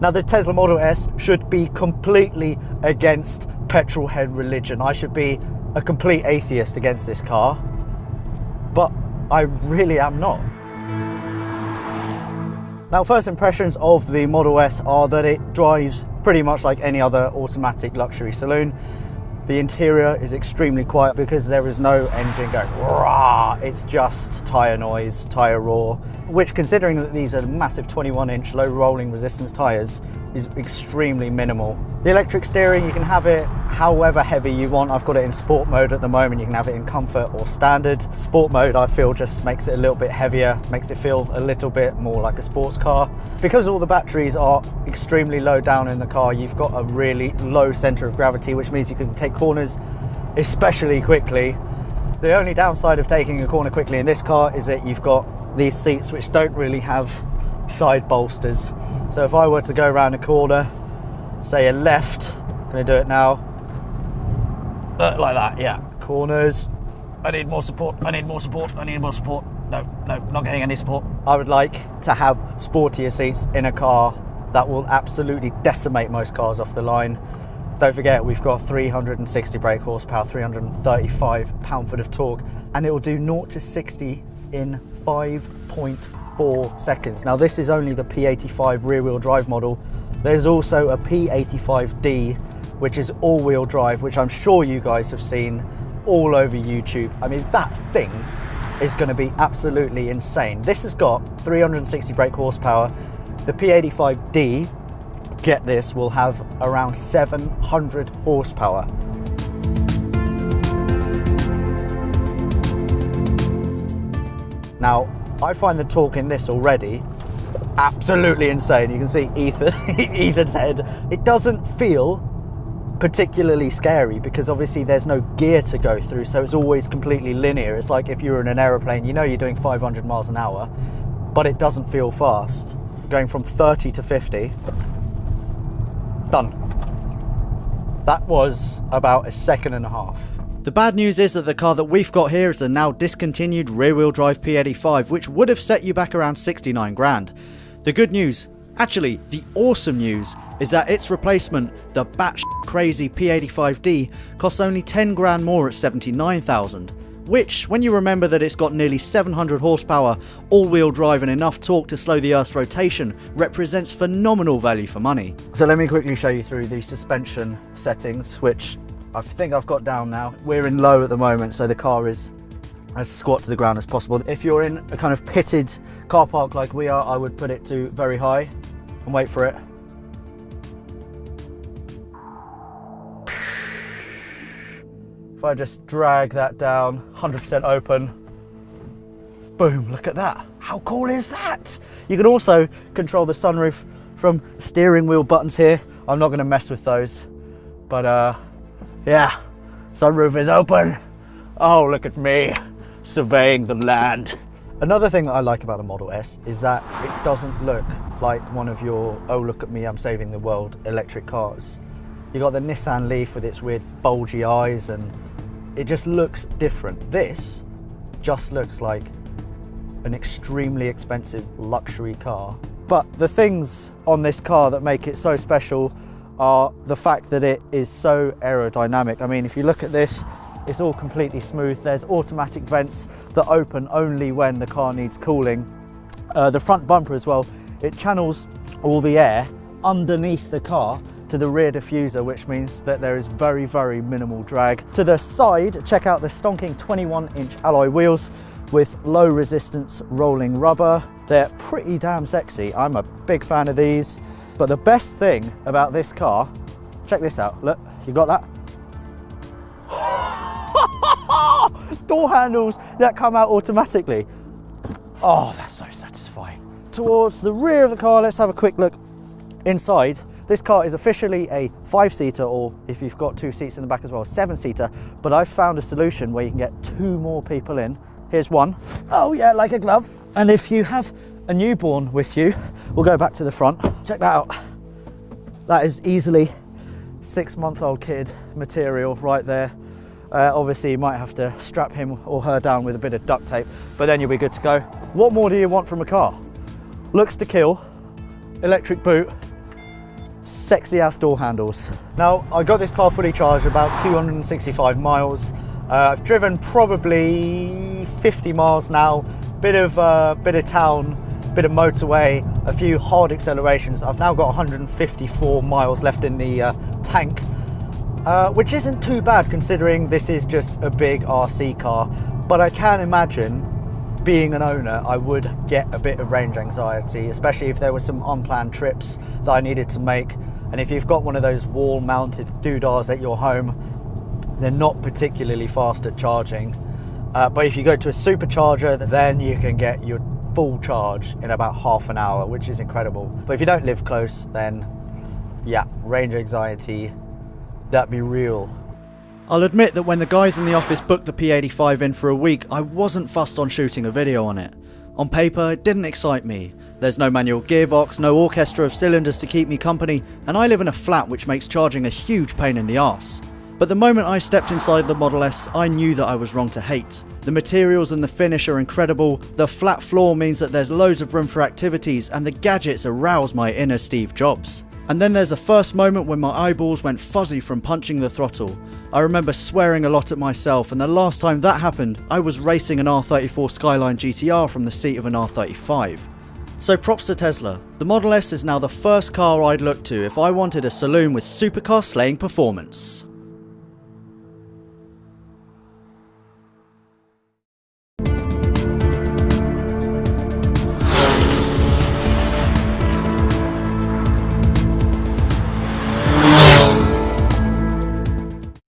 Now the Tesla Model S should be completely against petrol head religion. I should be a complete atheist against this car, but I really am not. Now, first impressions of the Model S are that it drives pretty much like any other automatic luxury saloon. The interior is extremely quiet because there is no engine going rah. It's just tyre noise, tyre roar, which, considering that these are massive 21-inch low rolling resistance tyres, is extremely minimal. The electric steering, you can have it however heavy you want. I've got it in sport mode at the moment. You can have it in comfort or standard. Sport mode, I feel, just makes it a little bit heavier, makes it feel a little bit more like a sports car. Because all the batteries are extremely low down in the car, you've got a really low center of gravity, which means you can take corners especially quickly. The only downside of taking a corner quickly in this car is that you've got these seats which don't really have side bolsters. So if I were to go around a corner, say a left, I'm going to do it now, like that, yeah. Corners, I need more support, I need more support, I need more support. No, not getting any support. I would like to have sportier seats in a car that will absolutely decimate most cars off the line. Don't forget, we've got 360 brake horsepower, 335 pound-foot of torque, and it will do 0 to 60 in 5.4 seconds. Now, this is only the P85 rear-wheel drive model. There's also a P85D, which is all-wheel drive, which I'm sure you guys have seen all over YouTube. I mean, that thing is going to be absolutely insane. This has got 360 brake horsepower. The P85D, get this, will have around 700 horsepower. Now, I find the torque in this already absolutely insane. You can see Ethan's head. It doesn't feel particularly scary because obviously there's no gear to go through, so it's always completely linear. It's like if you're in an aeroplane, you know you're doing 500 miles an hour, but it doesn't feel fast. Going from 30 to 50, done. That was about a second and a half. The bad news is that the car that we've got here is a now discontinued rear-wheel drive P85, which would have set you back around 69 grand. The good news, actually the awesome news, is that its replacement, the batshit crazy P85D, costs only 10 grand more at 79,000. Which, when you remember that it's got nearly 700 horsepower, all-wheel drive and enough torque to slow the Earth's rotation, represents phenomenal value for money. So let me quickly show you through the suspension settings, which I think I've got down now. We're in low at the moment, so the car is as squat to the ground as possible. If you're in a kind of pitted car park like we are, I would put it to very high and wait for it. If I just drag that down, 100% open, boom, look at that. How cool is that? You can also control the sunroof from steering wheel buttons here. I'm not gonna mess with those, but yeah, sunroof is open. Oh, look at me, surveying the land. Another thing that I like about the Model S is that it doesn't look like one of your, oh look at me, I'm saving the world electric cars. You got the Nissan Leaf with its weird bulgy eyes and it just looks different. This just looks like an extremely expensive luxury car. But the things on this car that make it so special are the fact that it is so aerodynamic. I mean, if you look at this, it's all completely smooth. There's automatic vents that open only when the car needs cooling. The front bumper as well, it channels all the air underneath the car to the rear diffuser, which means that there is very, very minimal drag. To the side, check out the stonking 21-inch alloy wheels with low resistance rolling rubber. They're pretty damn sexy. I'm a big fan of these. But the best thing about this car, check this out, look, you got that? Door handles that come out automatically. Oh, that's so satisfying. Towards the rear of the car, let's have a quick look inside. This car is officially a 5-seater, or if you've got 2 seats in the back as well, 7-seater, but I've found a solution where you can get 2 more people in. Here's one. Oh yeah, like a glove. And if you have a newborn with you, we'll go back to the front. Check that out. That is easily 6-month-old kid material right there. Obviously you might have to strap him or her down with a bit of duct tape, but then you'll be good to go. What more do you want from a car? Looks to kill, electric boot, sexy ass door handles. Now, I got this car fully charged about 265 miles. I've driven probably 50 miles now, bit of town, bit of motorway, a few hard accelerations. I've now got 154 miles left in the tank, which isn't too bad considering this is just a big RC car, but I can imagine being an owner, I would get a bit of range anxiety, especially if there were some unplanned trips that I needed to make. And if you've got one of those wall mounted doodahs at your home, they're not particularly fast at charging. But if you go to a supercharger, then you can get your full charge in about half an hour, which is incredible. But if you don't live close, then yeah, range anxiety, that'd be real. I'll admit that when the guys in the office booked the P85 in for a week, I wasn't fussed on shooting a video on it. On paper, it didn't excite me. There's no manual gearbox, no orchestra of cylinders to keep me company, and I live in a flat which makes charging a huge pain in the arse. But the moment I stepped inside the Model S, I knew that I was wrong to hate. The materials and the finish are incredible, the flat floor means that there's loads of room for activities, and the gadgets arouse my inner Steve Jobs. And then there's a first moment when my eyeballs went fuzzy from punching the throttle. I remember swearing a lot at myself, and the last time that happened, I was racing an R34 Skyline GTR from the seat of an R35. So props to Tesla. The Model S is now the first car I'd look to if I wanted a saloon with supercar slaying performance.